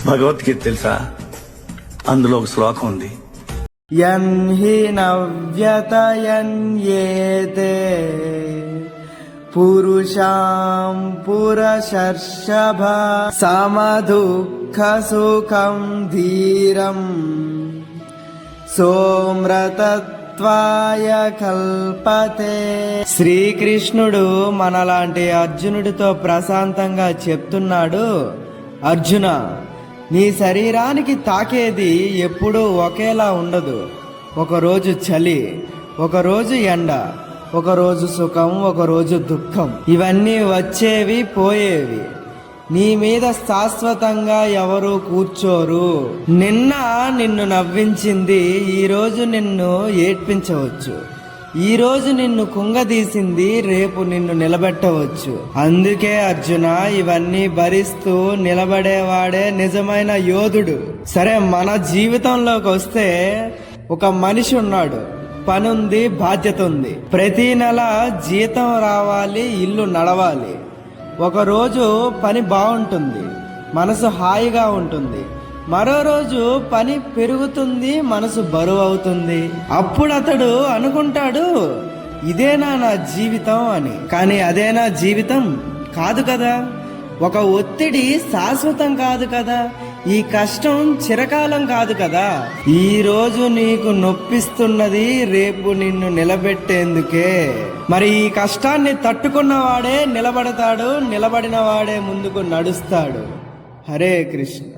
భగవద్గీత తెలుసా? అందులో ఒక శ్లోకం ఉంది, యన్హి నవ్యతయన్యేతే పురుషాం పురశర్షభ సమదుఃఖ సుఖం ధీరం సోమ్రతత్వాయ కల్పతే. శ్రీకృష్ణుడు మనలాంటి అర్జునుడితో ప్రశాంతంగా చెప్తున్నాడు, అర్జున, నీ శరీరానికి తాకేది ఎప్పుడూ ఒకేలా ఉండదు. ఒకరోజు చలి, ఒకరోజు ఎండ, ఒకరోజు సుఖం, ఒకరోజు దుఃఖం. ఇవన్నీ వచ్చేవి పోయేవి. నీ మీద శాశ్వతంగా ఎవరు కూర్చోరు. నిన్న నిన్ను నవ్వించింది ఈరోజు నిన్ను ఏడ్పించవచ్చు. ఈ రోజు నిన్ను కుంగదీసింది రేపు నిన్ను నిలబెట్టవచ్చు. అందుకే అర్జున, ఇవన్నీ భరిస్తూ నిలబడేవాడే నిజమైన యోధుడు. సరే, మన జీవితంలోకి వస్తే ఒక మనిషి ఉన్నాడు, పని ఉంది, బాధ్యత ఉంది. ప్రతి నెల జీతం రావాలి, ఇల్లు నడవాలి. ఒకరోజు పని బాగుంటుంది, మనసు హాయిగా ఉంటుంది. మరో రోజు పని పెరుగుతుంది, మనసు బరువు అవుతుంది. అప్పుడు అతడు అనుకుంటాడు, ఇదేనా నా జీవితం అని. కానీ అదేనా జీవితం? కాదు కదా. ఒక ఒత్తిడి శాశ్వతం కాదు కదా. ఈ కష్టం చిరకాలం కాదు కదా. ఈ రోజు నీకు నొప్పిస్తున్నది రేపు నిన్ను నిలబెట్టేందుకే. మరి ఈ కష్టాన్ని తట్టుకున్నవాడే నిలబడతాడు, నిలబడిన వాడే ముందుకు నడుస్తాడు. హరే కృష్ణ.